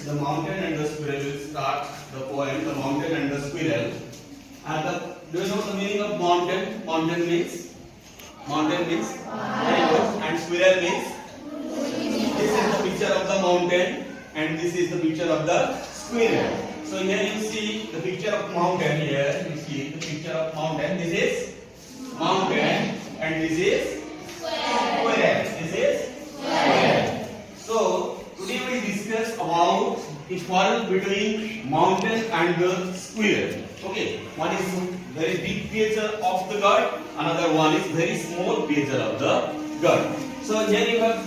students, the mountain and the squirrel will start the poem, the mountain and the squirrel. Do you know the meaning of mountain? Mountain means very good, and squirrel means this is the picture of the mountain and this is the picture of the squirrel. So here you see the picture of mountain. Here you see the picture of mountain. This is mountain and this is squirrel. This is squirrel. So today we discuss about the quarrel between mountain and the squirrel. Okay, one is very big creature of the god, another one is very small creature of the god. So here you have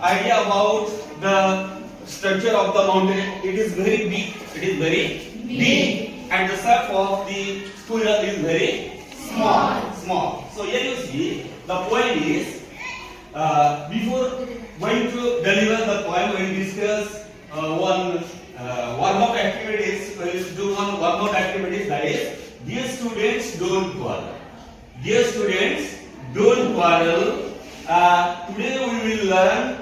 idea about the structure of the mountain. It is very big. It is very big, and the shape of the squirrel is very small. So here you see the point is before going to deliver the poem, we will discuss one warm-up activities. We will do one warm-up activities, that is, dear students, don't quarrel. Dear students, don't quarrel. Today we will learn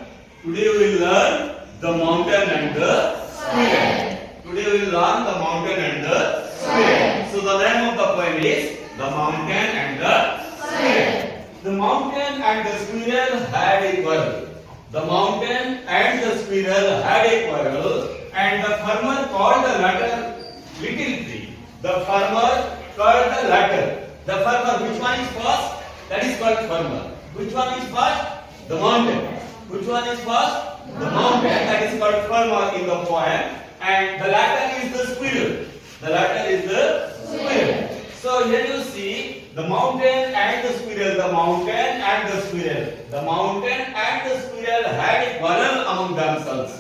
the mountain and the squirrel. Today we will learn the mountain and the squirrel. So the name of the poem is the mountain and the squirrel. The mountain and the squirrel had a quarrel. The mountain and the squirrel had a quarrel, and the farmer called the latter little tree. The farmer called the latter. The farmer, which one is first? That is called farmer. Which one is first? The mountain. Which one is first? The mountain. That is called farmer in the poem. And the latter is the squirrel. The latter is the squirrel. So here you see the mountain and the squirrel. The mountain and the squirrel. The mountain and the squirrel had a quarrel among themselves.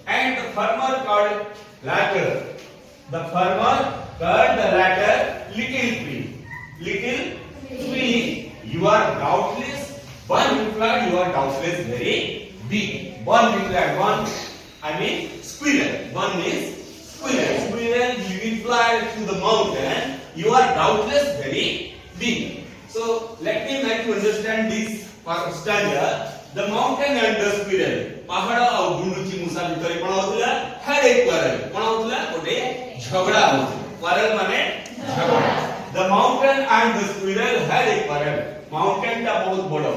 And the farmer called latter. The farmer called the latter little tree. Little tree, you are doubtless. One replied, you are doubtless very big. One replied, squirrel. One is squirrel. Squirrel, you replied to the mountain, you are doubtless very big. So let me make you understand this stanza. The mountain and the squirrel. Pahada au gunduchi musa vitare kon houtila had a quarrel. Kon houtila gote jhagda houtila. Quarrel mane jhagda. The mountain and the squirrel had a quarrel. Mountain ta bahut bada,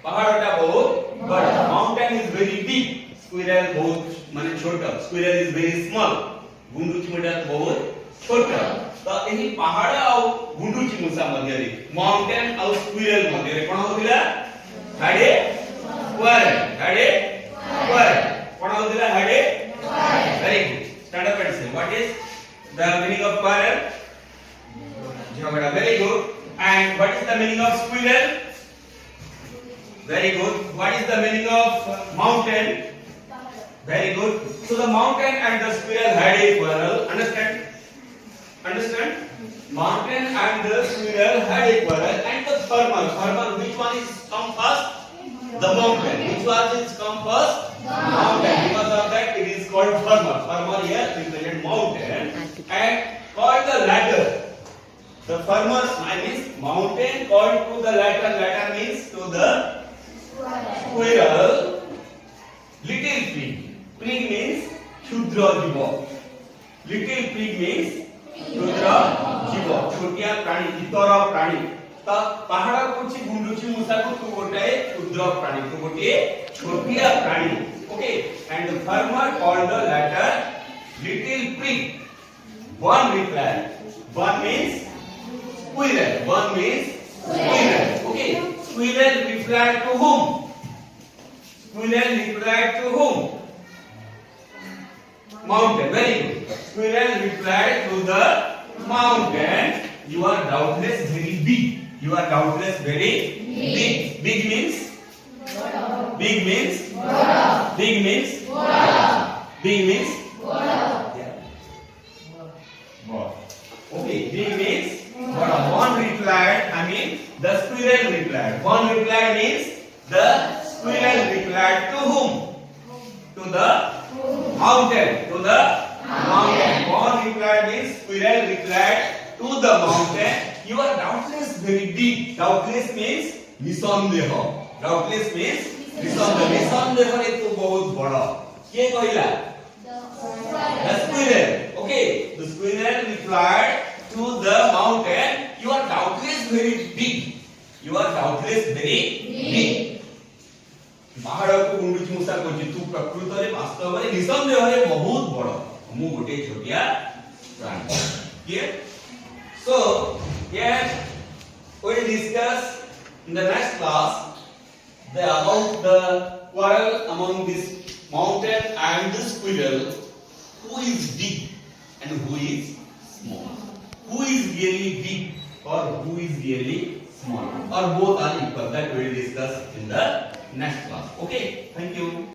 pahad ta bahut bada. Mountain is very big, squirrel bahut mane chota. Squirrel is very small. Gunduchi mata bahut chota. तो एही पहाड़ आ गुंडुची मुसा मध्य रे mountain आ squirrel मध्य रे कोन होतिला हाडे quarrel कोन होतिला हाडे very good stand up and say what is the meaning of quarrel झगड़ा very good and what is the meaning of squirrel very good what is the meaning of mountain very good so the mountain and the squirrel had a quarrel Understand? Mountain and the squirrel had a quarrel, and the farmer, which one is come first? The mountain. Which one is come first? The mountain. Because of that, it is called farmer. Farmer here represents mountain, and called the latter. The farmer's name is mountain, called to the latter. Latter means to the squirrel. Little pig. Pig means shudra jiva. Little pig means क्षुद्र जीव, छोटिया प्राणी, इतर प्राणी. तो पहाड़ कुछ गुंडुची मुसा को तू गोटे क्षुद्र प्राणी, तू गोटे छोटिया प्राणी. Okay, and the farmer called the latter little pig. One replied. One means squirrel. One means squirrel. Okay, squirrel replied to whom? Squirrel replied to whom? Mountain. Very good. Squirrel replied to the mountain, you are doubtless very big. You are doubtless very big. Big means? Big means? Big means? Big means? Yeah. Okay, big means? One replied, the squirrel replied. One replied means the squirrel replied to whom? To the mountain. To the mountain. One replied means squirrel replied to the mountain, you are doubtless very big. Doubtless means nisandeha. Doubtless means निसंदेह रे तू बहुत बड़ के कहला the squirrel. Okay, the squirrel replied to the mountain, you are doubtless very big. You are doubtless very big. पहाड़ को गुंडुची मुसा कोची तू प्रकृत रे वास्तव रे निसंदेह रे बहुत बड़ मु गोटे छोटिया प्राणी. Clear? So here we will discuss in the next class about the quarrel among this mountain and the squirrel. Who is big and who is small? Who is really big or who is really small? Or both are equal. That we will discuss in the next class. Okay, thank you.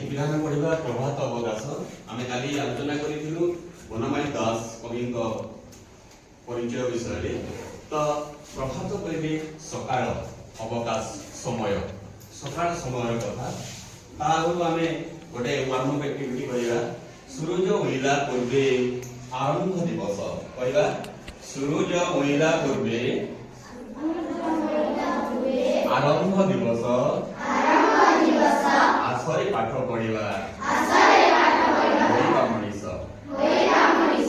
विधान पढ़ा प्रभात अवकाश आम काली आलोचना करूँ वनमाली दास कवि परिचय विषय. तो प्रभात कहे सकाळ अवकाश समय सकाळ समय कथा आगु आम गोटे वार्म अप एक्टिविटी करिया. सूरज उइला पूर्वे आरंभ दिवस कहवा. सूरज उइला पूर्वे आरंभ दिवस आसरे पाठ पढ़िबा मनीष.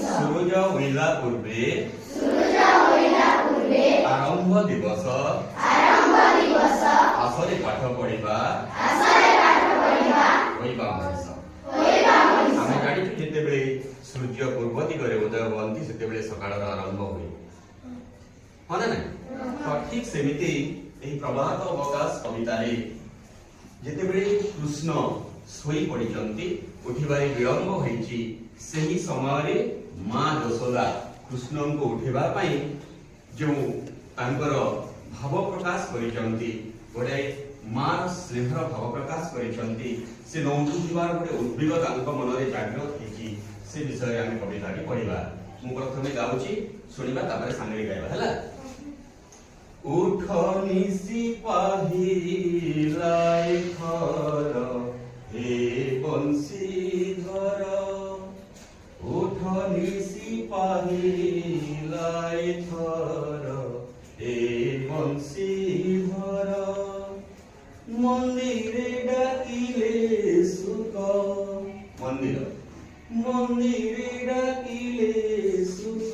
सूरज उइला पूर्वे आरंभ दिवस आसरे पाठ पढ़िबा मनीष. आम जानी जिते सूर्य पूर्व दिगरे उदय हुअନ୍ତି सेते सकाळ आरंभ हुए हाँ ना. तो ठीक सेमिति एही प्रभात अवकाश कवितारे जेतेबेले कृष्ण सोई पड़िचंती उठिबारे विलंब होईची सेही समय रे मां यशोदा कृष्ण को उठेबा पई जो तांकर भाव प्रकाश करिचंती गोटे मां स्नेहर भाव प्रकाश करिचंती से नौटुथिबार गोटे उद्वेग तांक मन रे जागृत हेची से विषय हम कविता रे पढिबा. मु प्रथमे गाउची सुनिबा तापर सांगरे गाइबा हला. उठ निसी पाहिलाय थर हे बंशीधर. उठ निसी पाहिलाय थर हे बंशीधर. मंदिरे डाकिले सुख मंदिर मंदिरे डाकिले सुख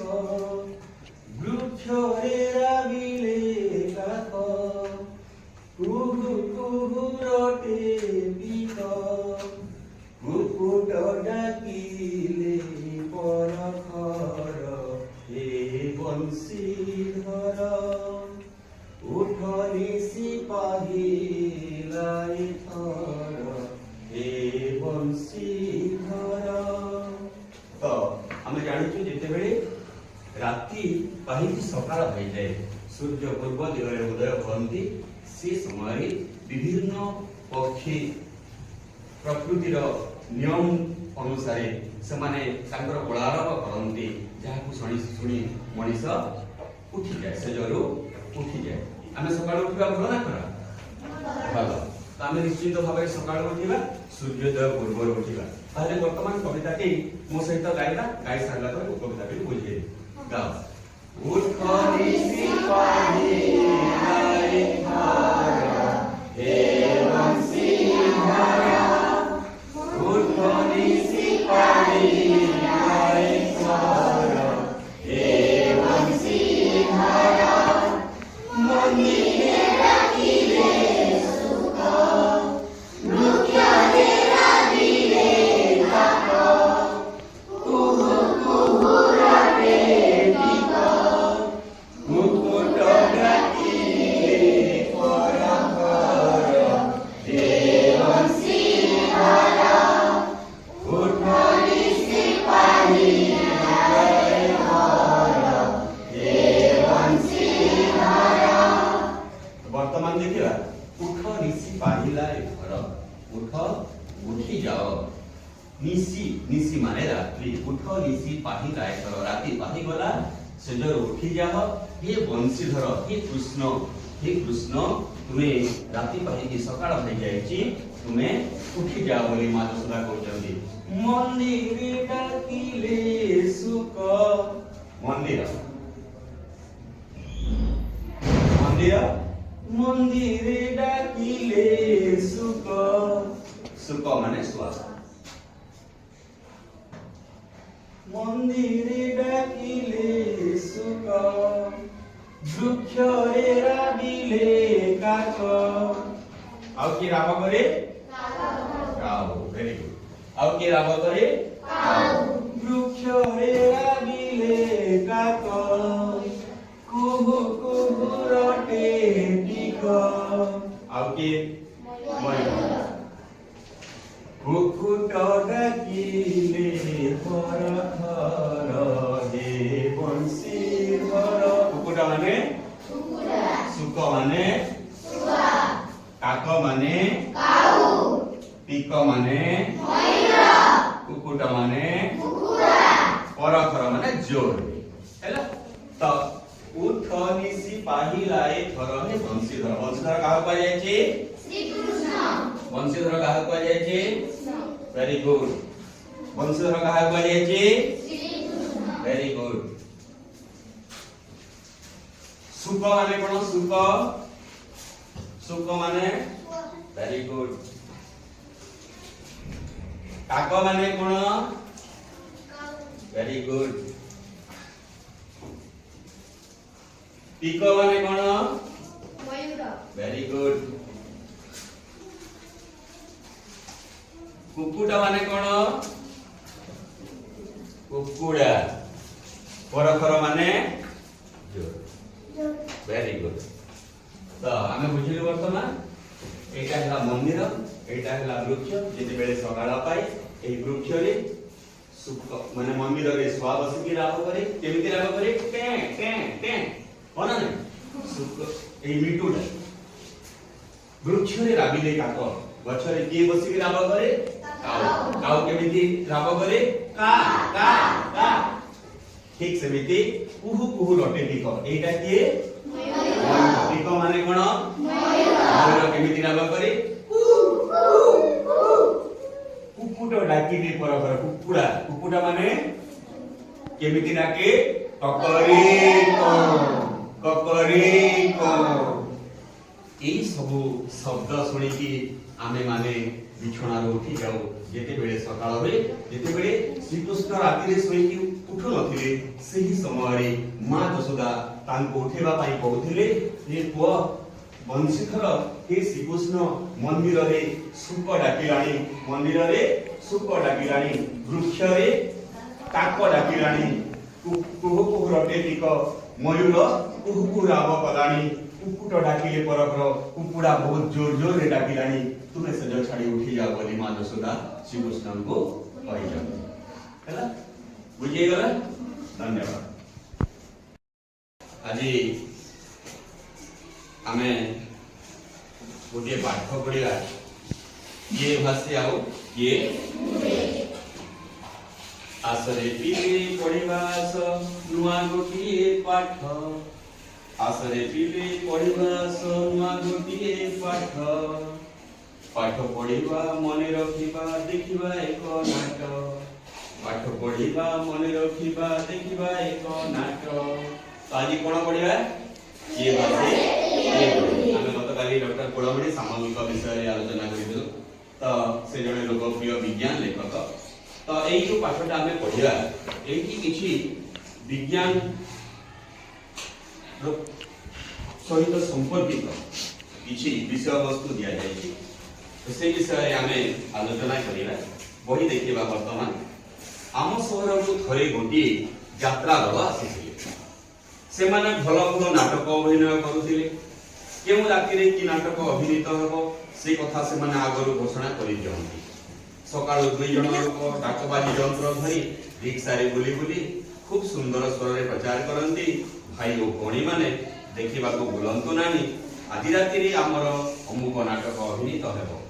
वृक्षरे राबिले काक कुहु कुहु रटे बिक कुकुट डाकिले परखर हे बंशीधर. उठ निसी पाहिलाय थर हे बंशीधर. तो आम जानी जितेबले राति पाही सकाळ हो जाए सूर्य पूर्व दिगरे उदय हुअନ୍ତି से समय विभिन्न पक्षी प्रकृतिर नियम अनुसार से माने तांकर कोलारव करନ୍ତି जहां शुणी शुणी मनीष उठी जाए से जरू उठी जाए. आम सकाळ उठा भल ना खरा भल तो आम निश्चित भाव में सकाल उठा सूर्योदय पूर्व उठा ताले वर्तमान कविताटी मो सहित गाइबा गाई सारा पर कविताटी बुझे गाओ उठ निसी पाही हे बंसी धारा उठ निसी पाही हे बंसी धारा मंदिरे राखिले सुख मुख्यरे राखिले ताप कुहु कुहु राखे टिक मुकुट राखिले परम्पर हे बंसी धारा उठ निसी पाही वर्तमान देखिए उठ निसी पाहिला घर उठ उठी जाओ निसी निसी माने रात्रि उठ निसी पाहिला घर राति पाहि गला से जर उठी जाओ हे बंशीधर हे कृष्ण तुम्हें राति पाहि की सकाळ भई जायची तुम्हें उठी जाओ बोली मां यशोदा कहउचंदी मंदिर डाकिले सुख मंदिर मंदिरे डाकिले सुख सुख माने श्वास मंदिरे डाकिले सुख वृक्षरे राबिले काक आउ की राब करे काऊ वेरी गुड आउ की राब करे काऊ वृक्षरे राबिले काक कुहु कुहु रटे टिक आउ के मयूर कुकुट डाकिले परखर हे बंशीधर कुकुट माने सुक माने काक माने टिक माने कुकुट माने परखर माने जोर हैला तो उठ निसी पाहिलाए थर हे बंशीधर बंशीधर काहा को जाय छै श्री कृष्ण बंशीधर काहा को जाय छै वेरी गुड बंशीधर काहा को जाय छै श्री कृष्ण वेरी गुड सुख माने कोन सुख माने वेरी गुड काक माने कोन वेरी गुड टिक माने कोन मयूर वेरी गुड कुकुट माने कोन कुकुड़ा परखर माने जोर वेरी गुड तो आमे बुझिलु वर्तमान एटा हला मंदिर एटा हला वृक्ष जेते बेले सकाळ पाई एही वृक्ष रे सुख माने मंदिर रे स्वाद बसिकी राब करे केमिति राब करे टे टे टे कोना ने सुख एही मिटुडा वृक्ष रे राबिले काक गछ रे के बसिकी राब करे काऊ काऊ केमिति राब करे का का का ठीक सेमिति कुहु कुहु रटे टिक एटा के मयूर टिक माने कोन मयूर केमिति राब करे कुकुट डाकिले परखर कुकुड़ा माने केमिति डाके ककरी को एई सबु शब्द सुनी की आमे माने बिछोना रो उठी जाऊ जेते बेले सकाळ होय जेते बेले श्री कृष्ण राति रे सोई की उठु नथिले सेही समय रे मां यशोदा तांको उठेबा पई कहउथिले जे पुआ बंशीधर हे श्री कृष्ण मंदिर रे सुख डाकिलाणी मंदिर रे सुख डाकिलाणी वृक्ष रे काक डाकिलाणी कुहु कुहु रटे टिक मयूर कुहु कुहु राब कलाणी कुकुट डाकिले परखर कुकुड़ा बहुत जोर जोर रे डाकिलाणी तुमे सज छाड़ी उठी जाओ बोली मां यशोदा श्री कृष्ण को कहि जाओ हैला बुझिए गला धन्यवाद आज आमे गोटे पाठ पढ़िया ये भाषा आओ ये आसरे पीले पढ़िबास नुआ गोटिए पाठ आसरे पीले पढ़िबास नुआ गोटिए पाठ पाठ पढ़िबा मने रखिबा देखिबा एक नाटक पाठ पढ़िबा मने रखिबा देखिबा एक नाटक आज कोन पढ़िबा ये बाते आमे गतकाली डॉक्टर कुलमणि सामूहिक विषय आलोचना करिदु तो से जने लोकप्रिय विज्ञान लेखक तो एई जो पाठटा आमे पढ़िबा एई किछि विज्ञान सहित संपर्कित किछि विषय वस्तु दिया जायछि तो से विषय आमे आलोचना करिबा बही देखिबा वर्तमान आम शहर को थरे गोटी यात्रा दल आसीथिले से माने भल भल नाटक अभिनय करुथिले केउ राति रे कि नाटक अभिनीत हेबो से कथा से माने आगरु घोषणा करि दियंती सकाळ दुई जण लोक डाकबाजी यंत्र धरि रिक्शा रे बुली बुली खूब सुंदर स्वर रे प्रचार करंती भाई ओ कोणी माने देखिबा को बुलंतु नानी आदि राति रे हमर अमुक नाटक अभिनीत हेबो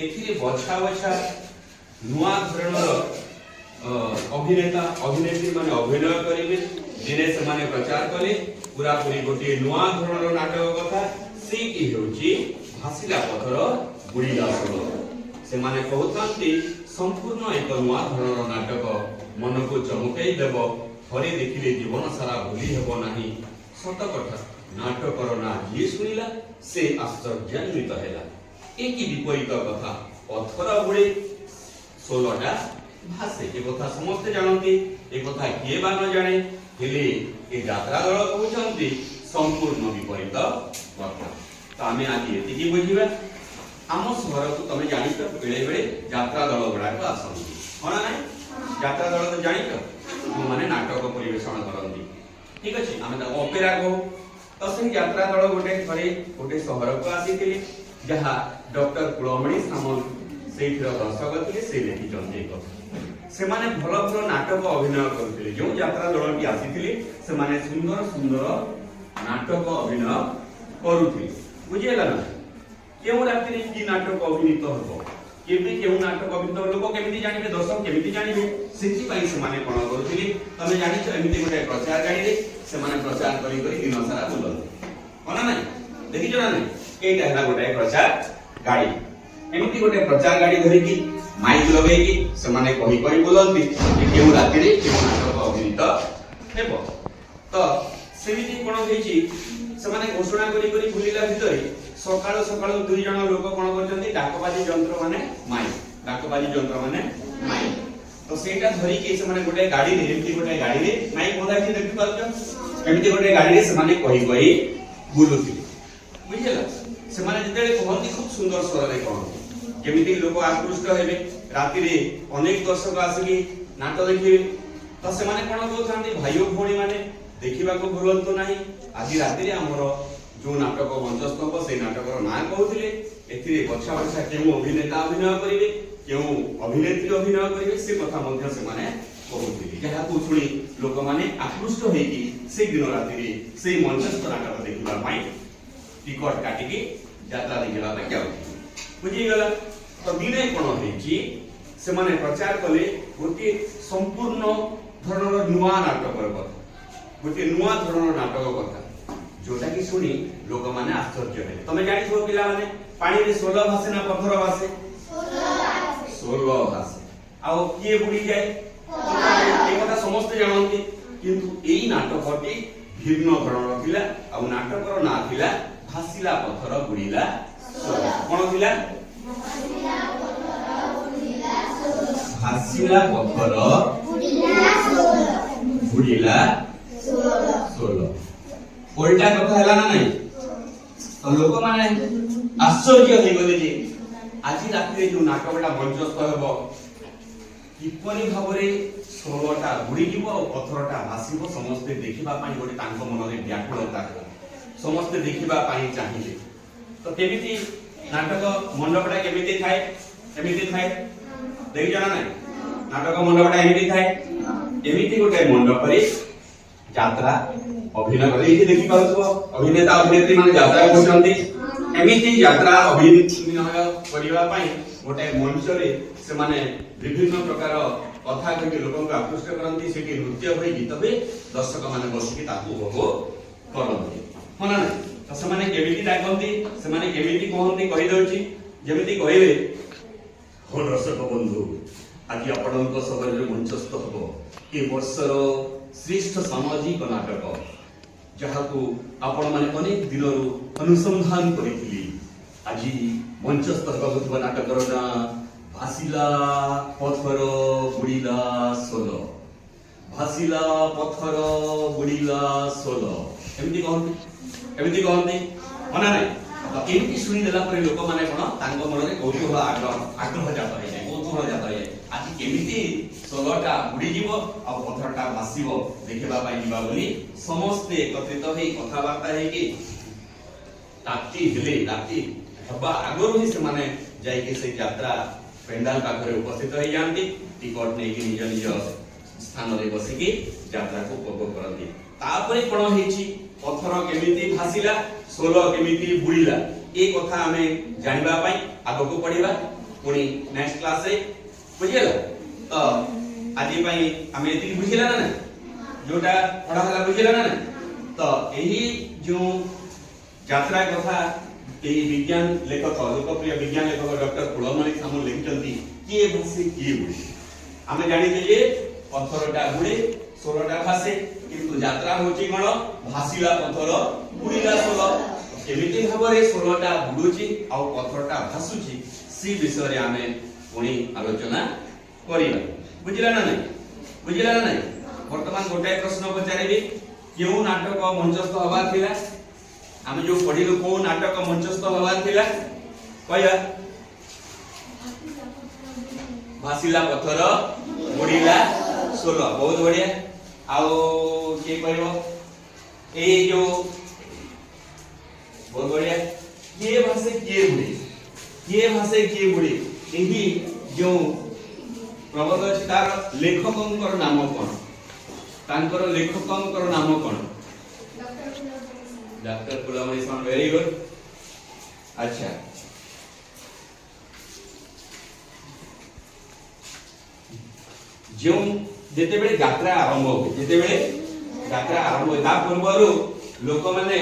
एथिरे बछा बछा नुआ धरणर अभिनेता अभिनेत्री माने अभिनय करिवे दिने से माने प्रचार कले पूरा पूरी गोटे नुआ धरणर नाटक कथा से कि होची भासिला पथर बुड़ीला सोल से माने कहउतंती संपूर्ण एक नुआ धरणर नाटक मन को चमकाई देबो थरे देखिले जीवन सारा भूली हेबो नाही सत कथा नाटकर ना जी सुनिला से आश्चर्यान्वित हेला एकी विपरीत कथा पथर बुड़े सोलटा भासे ए कथा समस्त जानती ए कथा किए बा न जाने हेले ए यात्रा दल कहउछंती संपूर्ण विपरीत कथा तो आमे आज एतिकी बुझिबा आम शहर को तमे जानि त बेले बेले यात्रा दल गुडा को आसंती कोना नै यात्रा दल तो जानि त माने नाटक परिवेषण करंती ठीक अछि आमे त ओपेरा को तो से यात्रा दल गोटे थरे गोटे शहर को आसीतिले जहा डॉक्टर कुलमणि सामल सेठर दर्शक थिले से लेखि चंदे को से माने भल भल नाटक अभिनय करथिले जो यात्रा दल की आसीथिले से माने सुंदर सुंदर नाटक अभिनय करूथिले बुझियला ना केउ राति रे की नाटक अभिनीत हबो केबे केउ नाटक अभिनीत लोक केमिति जानिबे दर्शक केमिति जानिबे सेति पई से माने कोन करूथिले तमे जानि छ एमिति गोटे प्रचार गाड़ी रे से माने प्रचार करी करी दिन सारा बुलंती कोना नै देखि जणा नै एटा हला गोटे प्रचार गाड़ी एमिति गोटे प्रचार गाड़ी धरि की माइक लगे कि से माने कहि कहि बोलंती कि केउ राति रे केउ नाटक अभिनीत हेबो तो सेमिति कोन होईची से माने घोषणा करी करी बुलिला भितरे सकाळ सकाळ दुई जण लोक कोन करजंती डाकबाजी यंत्र माने माइक डाकबाजी यंत्र माने माइक तो सेटा धरि के से माने गोटे गाड़ी रे एमिति गोटे गाड़ी रे माइक बंधा कि देखि पाउछ एमिति गोटे गाड़ी रे से माने कहि कहि बुलुती बुझिला से माने जेतेले कहंती खूब सुंदर स्वर रे कहंती केमिति लोक आकृष्ट हेबे राति रे अनेक दर्शक आसिकी नाटक देखिबे तो से माने कोन कहउछंती भाई ओ भोणी माने देखिबा को भूलंतो नाही आदि राति रे हमर जो नाटक मंचस्थ हो से नाटकर ना कहउथिले एथिरे बछा बछा केउ अभिनेता अभिनय करिवे केउ अभिनेत्री अभिनय करिवे से कथा मध्य से माने कहउथिले जहा को सुनी लोक माने आकृष्ट हेकी से दिन राति रे से मंचस्थ नाटक देखिबा पाई टिकट काटिकी यात्रा देखिबा पे जाउथि बुझी गला तो दिने कोन हेची से माने प्रचार कले गोटे संपूर्ण धरणर नुआ नाटक कथा गोटे नुआ धरणर नाटक कथा जोटा की सुनी लोक माने आश्चर्य हे तमे जानि थो पिला माने पानी रे 16 भासे ना पत्थर भासे 16 भासे आउ किए बुडी जाय ए कथा समस्त जानନ୍ତି किंतु एई नाटकटी भिन्न धरणर थिला आ नाटकर ना थिला भासिला पत्थर बुडीला कोन थिला भासिला पत्थर बुडीला 16 उल्टा कथा हला ना नहीं तो लोक माने आश्चर्य हे गले जे आज राति रे जो नाटकटा मंचस्थ हेबो किपरि भाबरे 16टा बुडी जीवो और पत्थरटा भासिबो समस्त देखिबा पाई गोटे तांको मन रे व्याकुलता समस्त देखिबा पाई चाहिए तो केमिति नाटक मंडपटा केमिति थाए एमिति थाए देखि जाना नै नाटक मंडपटा एमिति थाए एमिति गोटे मंडप रे यात्रा अभिनय करे ये देखि पाउछो अभिनेता अभिनेत्री माने यात्रा करछन्ती एमिति यात्रा अभिनय करिवा पई गोटे मंच रे से माने विभिन्न प्रकार कथा कहि लोकन को आकृष्ट करन्ती सेठी नृत्य होई गीत होई दर्शक माने बसिकी ताकू उपभोग करन्ती होना नै तो से माने केमिति डाकन्ती से माने केमिति कहन्ती कहि दउची ଯେମିତି କହିବେ हो दर्शक बंधु आज आपण सगरे मंचस्थ हम ए वर्षर श्रेष्ठ सामाजिक नाटक जहाँ आपण मैंने अनेक दिन अनुसंधान करी आज मंचस्थ होगा नाटकर ना भासिला पथर बुड़ीला सोल भासिला पथर बुड़ीला सोल एमती कहते मना ना तो एमती शुणीदेला लोक मैंने कौन मन में कौतूहल आग्रह जात है कौतूहल जात है आज केमी सोलटा बुड़ीज आ पथरटा भाषब देखापी समस्ते एकत्रित हो कथबार्ता राति हवा आगुरी से जाइए से यात्रा पेंडाल पाखे उपस्थित हो जाती टिकट नहीं निज निज स्थान में बसिकी यात्रा को उपभोग करती तापर कौन है पथर केमिति भासिला सोल केमिति बुड़ीला ये कथा आमे जानबा पई आगो को पढिबा पुनी नेक्स्ट क्लास रे बुझियला तो आज पई आमे एति बुझिला ना जोटा पढा हला बुझिला ना तो एही जो यात्रा कथा ए विज्ञान लेखक लोकप्रिय विज्ञान लेखक डॉक्टर कुलमणि सामू लिखितंती किए भाषे किए बुझे आमे जानि जे पथरटा बुड़े सोलटा भाषे किंतु यात्रा होची कोन भासिला पथर बुड़ीला सोल केमिति भाबरे सोलटा बुडुची आ पथरटा भासुची सी विषय रे आमे पुणी आलोचना करिबा बुझिला ना नहीं वर्तमान गोटे प्रश्न पचारिबी केउ नाटक मंचस्थ हवा थिला आमे जो पढिलु को नाटक मंचस्थ हवा थिला कहया भासिला पथर बुड़ीला सोल बहुत बढ़िया आओ के कहबो ए जो बहुत बढ़िया ये भाषे किए बुड़े यही जो प्रबंध अछि तार लेखकंकर नाम कोन तांकर लेखकंकर नाम कोन doctor Kulamani sound very good अच्छा जो जेते बेले यात्रा आरंभ हो ता पूर्वरु लोक माने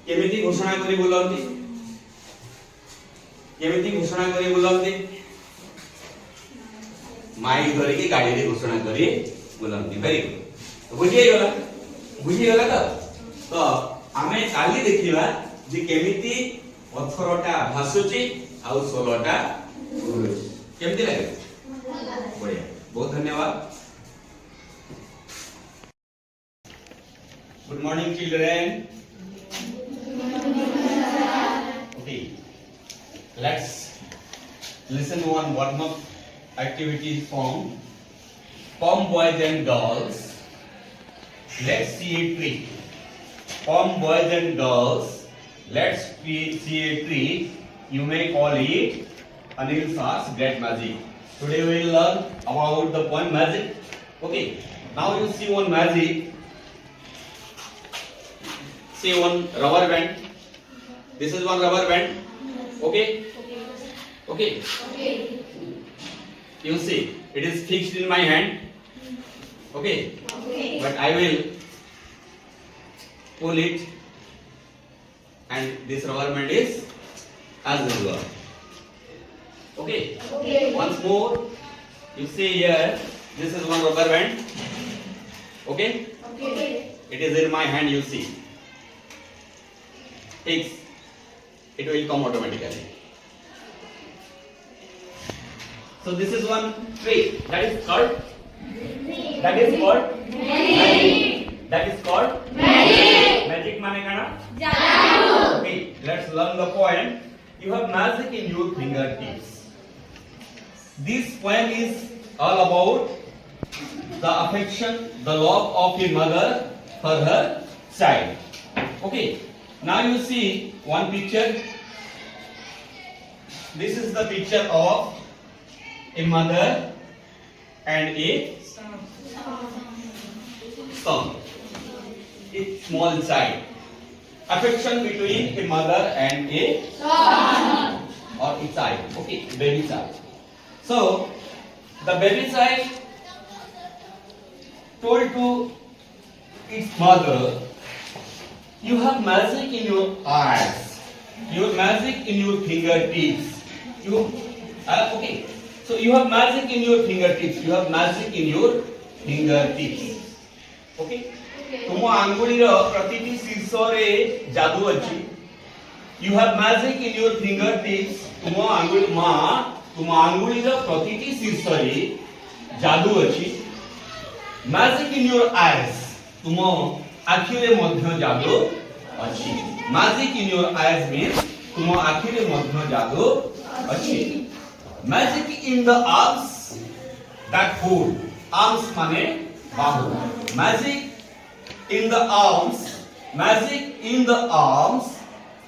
केमिति घोषणा करी बुलंती माइक धरि के गाड़ी रे घोषणा करी बुलंती वेरी गुड बुझी गला तो आमे काली देखिबा जे केमिति पत्थरटा भासुची आ सोलटा उड़ुची केमिति लागे बढ़िया बहुत धन्यवाद Good morning, children. Okay, let's listen to one warm-up activity from Come Boys and Girls. Let's see a tree. Come boys and girls, let's see a tree. You may call it Anil Sah's Great Magic. Today we will learn about the poem magic. Okay, now you see one magic. See one rubber band. This is one rubber band. Okay? Okay. You see, it is fixed in my hand. Okay? But I will pull it, and this rubber band is as usual. Okay? Once more, you see here, this is one rubber band. Okay? It is in my hand, you see. It will come automatically. So this is one tree that is called magic mane kana jadoo. Okay, let's learn the poem. You have magic in your fingertips. This poem is all about the affection, the love of a mother for her child. Okay, now you see one picture. This is the picture of a mother and a son. It's small child. Affection between a mother and a son or a child. Okay, baby child. So the baby child told to its mother, "You have magic in your eyes. You have magic in your fingertips. You okay. So you have magic in your fingertips. You have magic in your fingertips. Okay. तुम आंगुली रो प्रतिटी शीर्ष रे जादू अछि. You have magic in your fingertips. तुम आंगुली रो प्रतिटी शीर्ष रे जादू अछि. Magic in your eyes. तुम आखि रे मध्य जादू अछि. Magic in your eyes means तुम आखि रे मध्य जादू अछि. Magic in the arms that hold. Arms माने बाहु. Magic in the arms. Magic in the arms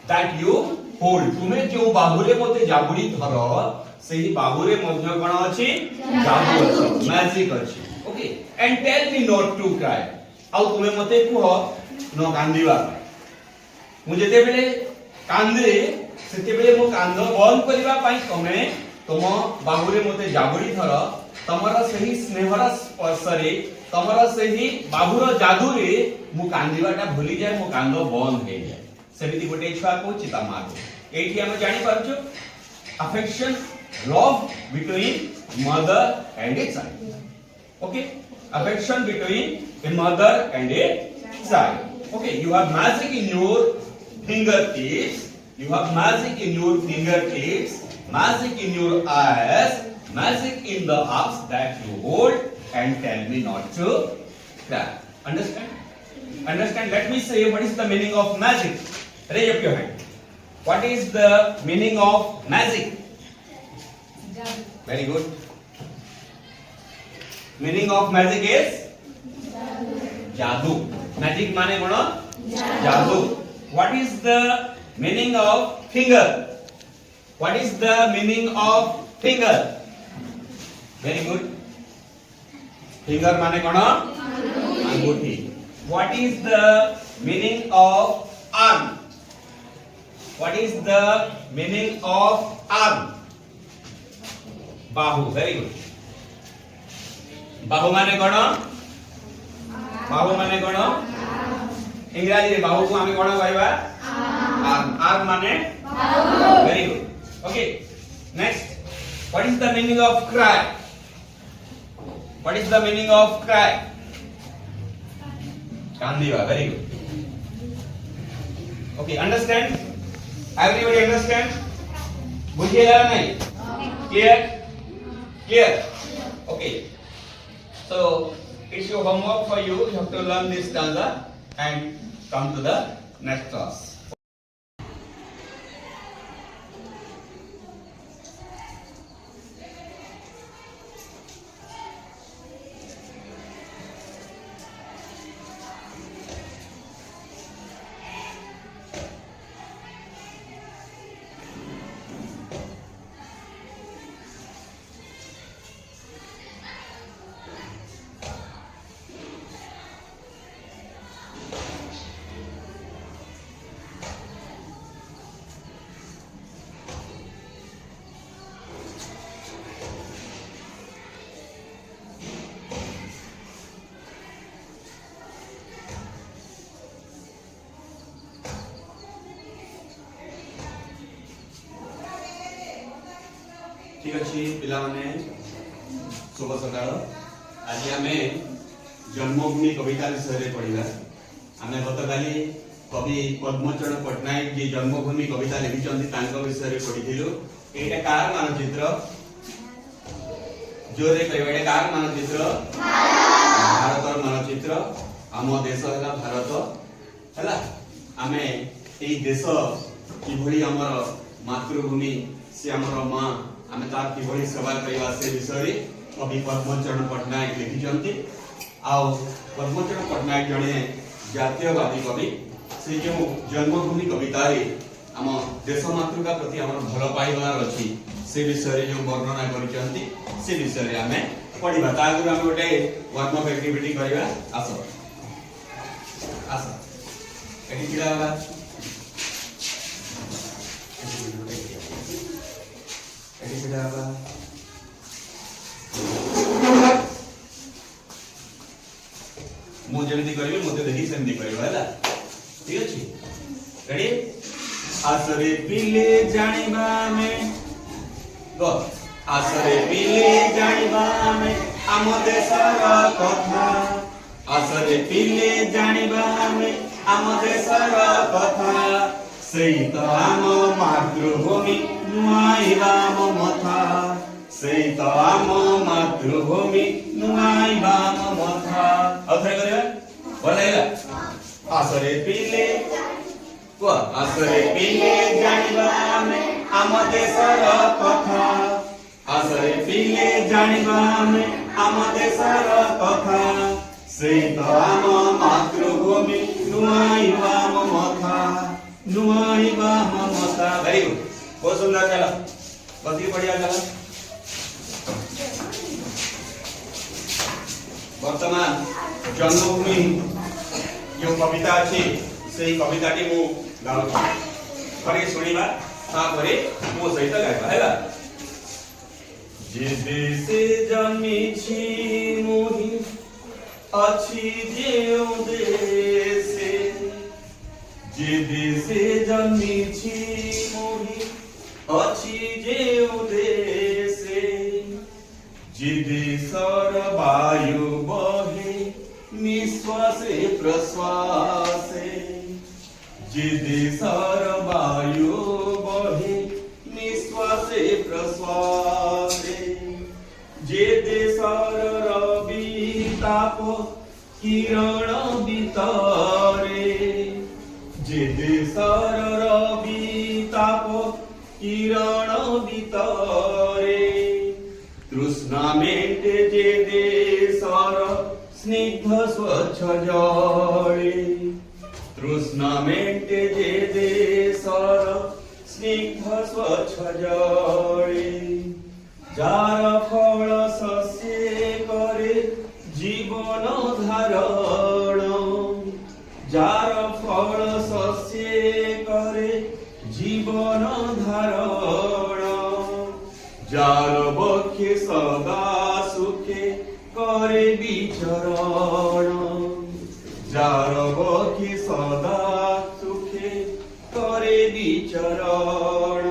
that you hold. तुम्हें जो बाहुरे मते जाबुड़ी धर सेही बाहुरे मध्य कोन अछि जादू अछि. Magic अछि. Okay. And tell me not to cry. आउ तुम्हें मते कुह न कांदिबा. मु जेते बेले कांदे सेते बेले मो कांद बंद करिबा पई तमे तुम बाहुरे मते जाबुड़ी धर तमरा सही स्नेहरा स्पर्श रे तमरा सही बाहुर जादू रे मु कांदिबाटा भूली जाय मो कांद बंद हे जाय. सेमिति गोटे छुआ को चिता मार एठी हम जानि पारछु affection love between mother and a child. Okay, affection between a mother and a child. Okay, you have magic in your fingertips. You have magic in your fingertips. Magic in your eyes. Magic in the arms that you hold. And tell me not to cry. Understand? Understand? Let me say what is the meaning of magic. Raise up your hand. What is the meaning of magic? Very good. Meaning of magic is jadoo. Magic माने कोन jadoo. What is the meaning of finger? What is the meaning of finger? Very good. Finger माने कोन अंगूठी. What is the meaning of arm? What is the meaning of arm? Bahu. Very good. बाहु माने कोन इंग्रजी रे बाहु को आमे कोन कहबा arm. Arm माने बाहु. Very good. Okay, next, what is the meaning of cry? What is the meaning of cry? कांदीवा. Very good. Okay, understand? Everybody understand? बुझिएला नहीं? Clear? Clear? Okay. So it's your homework for you. You have to learn this stanza and come to the next class. ठीक अछि पिला माने शुभ सकाळ. आज आमे जन्मभूमि कविता विषय रे पढिबा. आमे गतकाली कवि पद्मचरण पटनायक जे जन्मभूमि कविता लिखिचंती तांको विषय रे पढिथिलु. एटा कार मानचित्र जोरे कहबे कार मानचित्र भारतर मानचित्र. आम देश हला भारत हला. आमे एई देश किभଳି हमर मातृभूमि से हमर मां आमे तार किभଳି सेवा करबा से विषय कवि पद्मचरण पटनायक लिखिचंती. आउ पद्मचरण पटनायक जणे जातीयवादी कवि. से जो जन्मभूमि कविता रे हम देश मातृका प्रति हमर भल पाइबार अछि से विषय जो वर्णना करिचंती से विषय रे आमे पढिबा. तागुर हम गोटे वार्म अप एक्टिविटी करबा. आसो आसो एठी किला बा एठी किला बा मु जेमती करबी मते देखि सेमती करबा हैला. ठीक अछि? रेडी? आसरे पिले जानिबा में गो आसरे पिले जानिबा आमे आम देशर कथा आसरे पिले जानिबा आमे आम देशर कथा सेई तो आम मातृभूमि नुआइबा मथा सेई तो आम मातृभूमि नुआइबा मथा अथरे करिया बोलाइला आसरे पिले को आसरे पिले जानिबा आमे आम देशर कथा आसरे पिले जानिबा आमे आम देशर कथा सेई तो आम मातृभूमि नुआइबा मथा नुआइबा मथा वेरी गुड बहुत सुंदर चला बहुत ही बढ़िया चला वर्तमान जन्मभूमि जो कविता अछि सेही कविताटी मु गाउछि थरे सुनिबा तापरे मो सहित गाइबा हैला जे देशे जन्मी छी मोहि अछि जेउ देशे जे देशे जन्मी छी मोहि अछि जेउ देशे जे देशर वायु बहे निश्वासे प्रश्वासे जे देशर वायु बहे निश्वासे प्रश्वासे जे देशर रवि ताप किरण बितरे जे देशर रवि ताप किरण बितरे तृष्णा मेटे जे देशर स्निग्ध स्वच्छ जले तृष्णा मेटे जे देशर स्निग्ध स्वच्छ जले जार फल शस्ये करे जीवन धारण जार फल शस्ये करे जीवन धारण जार बक्षे सदा सुखे करे विचरण जार बक्षे सदा सुखे करे विचरण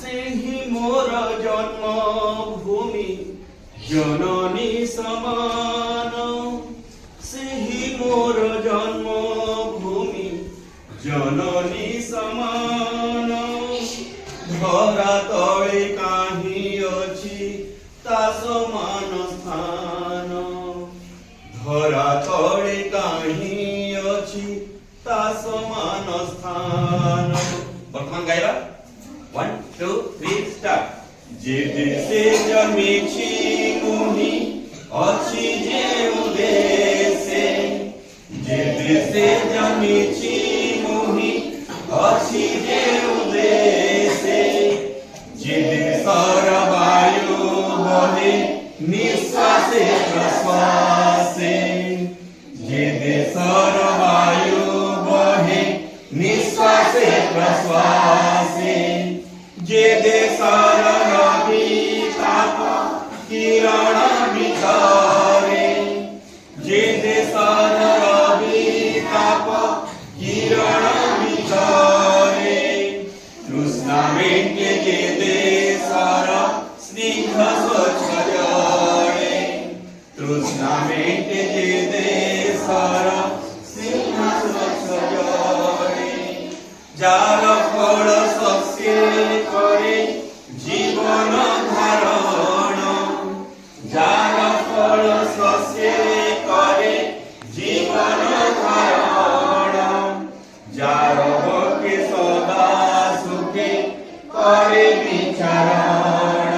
सेहि मोर जन्म भूमि जननी समान सेहि मोर जन्म भूमि जननी समान धरा तले काहि अछि ता समान स्थान धरा तले काहि अछि ता समान स्थान वर्तमान गाइबा 1 2 3 स्टार्ट जे देशे जन्मी छी मोहि अछि जेउ देशे जे देशे जन्मी छी मोहि अछि जेउ देशे जे देशर वायु बहे निश्वासे प्रश्वासे जे देशर वायु बहे निश्वासे प्रश्वासे जे देशर रवि ताप किरण बितरे जे देशर रवि ताप किरण बितरे तृष्णा मेटे जे देशर स्निग्ध स्वच्छ जले तृष्णा मेटे जे देशर स्निग्ध स्वच्छ जले जार फल शस्ये करे जीवन धारण जार फल शस्ये करे जीवन धारण जार बक्षे सदा सुखे करे विचरण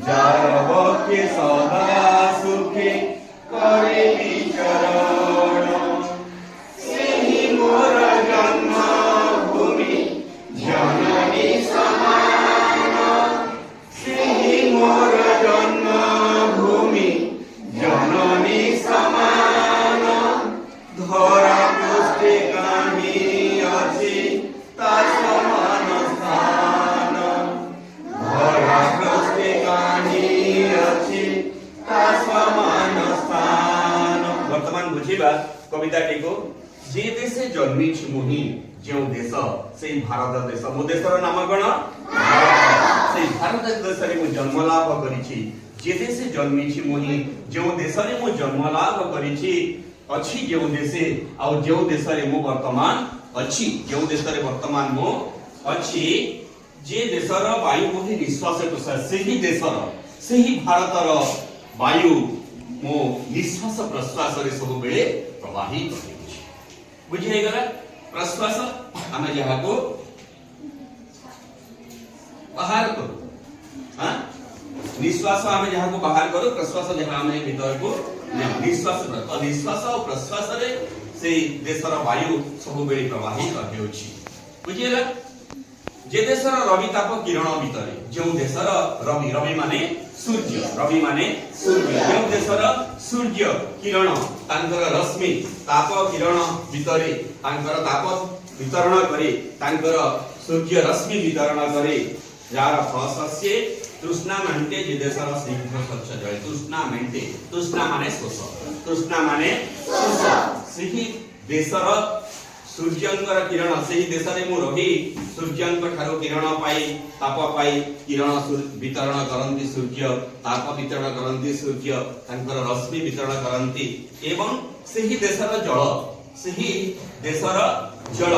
जार बक्षे सदा सुखे करे विचरण सेहि मोर जन्म भूमि जननी समान सेहि मोर जन्म भूमि जननी समान धरा पृष्ठे काहि अछि ता समान स्थान धरा पृष्ठे काहि अछि ता समान स्थान वर्तमान बुझिबा कविताटी को जे देशे जन्मी छी मोहि जो देश से भारत देश मो देशर नाम कोन से भारत देश रे मु जन्म लाभ करिछि जे देश जन्मिछि मोहि जो देश रे मु जन्म लाभ करिछि अछि जो देश आ जो देश रे मु वर्तमान अछि जो देश रे वर्तमान मु अछि जे देशर वायु मोहि निश्वास प्रश्वास सेही देशर सेही भारतर वायु मो निश्वास प्रश्वास रे सब बेले प्रवाहित होछि बुझि हे गला प्रश्वास हमें जहाँ को बाहर करो हाँ निश्वास हमें जहाँ को बाहर करो प्रश्वास जहाँ हमें भीतर को निश्वास तो निश्वास और प्रश्वास रे से देशर वायु सब बेले प्रवाहित होछि बुझिएला जे देशर रवि ताप किरण भितर जो देशर रवि रवि माने सूर्य जो देशर सूर्य किरण तांकर रश्मि ताप किरण भितर तांकर ताप वितरण करे तांकर सूर्य रश्मि वितरण करे यार फल शस्य तृष्णा मेंटे जे देशर स्निग्ध स्वच्छ जल तृष्णा माने शोष सेही देशर सूर्यंकर किरण सेही देश रे मु रही सूर्यंक ठारो किरण पाई ताप पाई किरण वितरण करंती सूर्य ताप वितरण करंती सूर्य तांकर रश्मि वितरण करंती एवं सेही देशर जल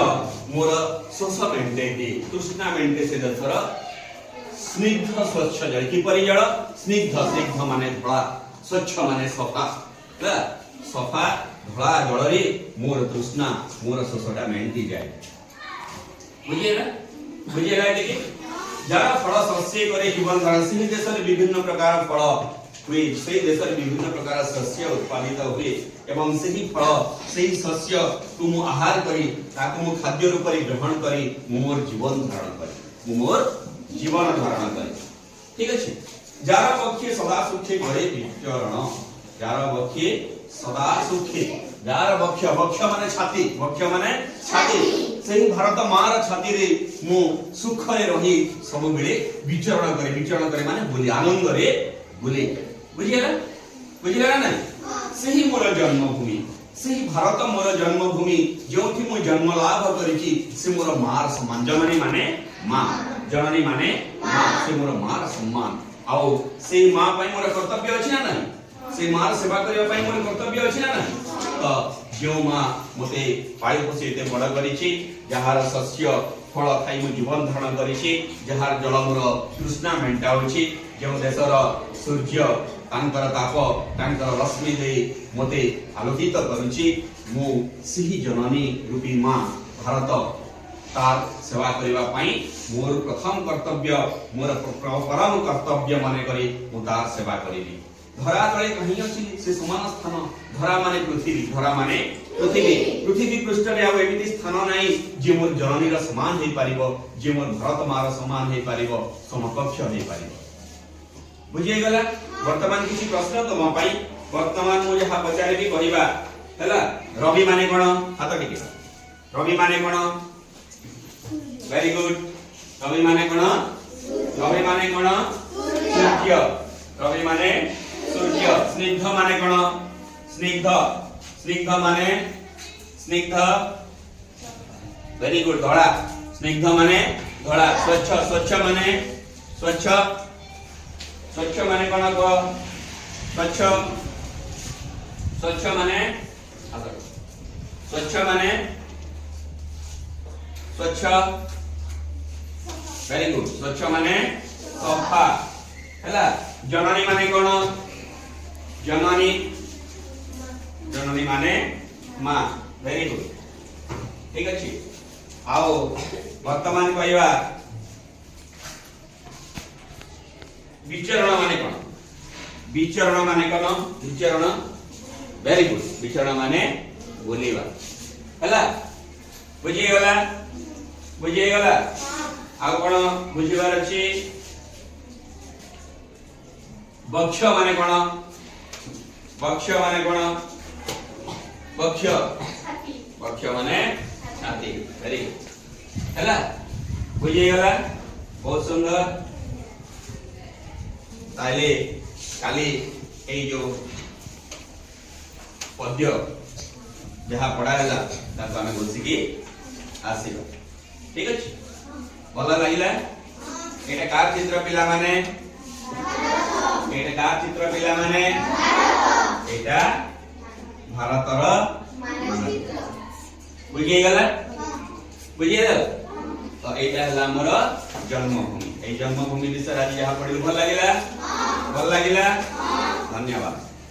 मोर शोष मेंटे तृष्णा मेंटे से देशर स्निग्ध स्वच्छ जल की परि जल स्निग्ध माने धला स्वच्छ माने सफा धला जल रे मोर तृष्णा मोर शोषटा मेंटी जाए बुझिएला देखि जरा फल शस्य करे जीवन धारण से देश रे विभिन्न प्रकार फल हुए से देश रे विभिन्न प्रकार शस्य उत्पादित हुए एवं सेही फल सेही शस्य को मु आहार करी ताको मु खाद्य रूप रे ग्रहण करी मोर जीवन धारण करी ठीक अछि जार पक्षे सदा सुखे घरे विचरण जार पक्षे सदा सुखे जार वक्ष माने छाती सेही भारत मार छाती रे मु सुख रे रही सब बेले विचरण करे माने बुली आनंद रे बुली बुझिला ना सेही मोर जन्मभूमि सेही भारत मोर जन्मभूमि जोथि मु जन्म लाभ करिछि से मोर मार सम्मान जननी माने मां से मोर मार सम्मान आउ से मां पई मोर कर्तव्य अछि ना नहीं से मार सेवा करिया पई मोर कर्तव्य अछि ना नहीं तो जो मां मते पाई पोषि एते बड़ करिछि जहार शस्य फल खाई मु जीवन धारण करिछि जहार जल मोर तृष्णा मेंटाउछि जो देशर सूर्य तांकर ताप तांकर रश्मि दे मते आलोकित करुछि मु सिही जननी रूपी मां भारत तार सेवा करिवा पई मोर प्रथम कर्तव्य मोर परम कर्तव्य माने करी मु तार सेवा करिबी धरा तळे कहीं अछि से समान स्थान धरा माने पृथ्वी पृष्ठ रे आउ एमिति स्थान नाही जे मोर जननी रा समान हे पारिबो जे मोर भारत मार समान हे पारिबो समकक्ष हे पारिबो बुझिए गला वर्तमान किछि प्रश्न तो म पई वर्तमान मु जहा पचारिबी कहिबा हैला रवि माने कोन हाथ टिके रवि माने कोन वेरी गुड रवि माने कोन सूर्य रवि माने सूर्य स्निग्ध माने कोन स्निग्ध माने वेरी गुड धड़ा स्निग्ध माने धड़ा स्वच्छ माने स्वच्छ माने कोन को स्वच्छ माने स्वच्छ वेरी गुड स्वच्छ माने सफा हैला जननी माने कोन जननी माने मां वेरी गुड ठीक अछि आओ वर्तमान कहवा विचरण माने कोन विचरण वेरी गुड विचरण माने बोलिबा हैला बुझिए गला आ कोन बुझिबार अछि वक्ष माने कोन वक्ष माने छाती वेरी गुड हैला बुझिए गला बहुत सुंदर ताले काली ए जो पद्य जहाँ पढ़ाला ताको आमे बसिकी आसीबा ठीक अछि भल लागिला एटा कार चित्र पिला माने एटा कार चित्र पिला माने एटा भारतर मानचित्र बुझी गला बुझी गला तो एटा हला हमर जन्मभूमि ए जन्मभूमि विषय आज यहाँ पढ़ी भल लागिला धन्यवाद।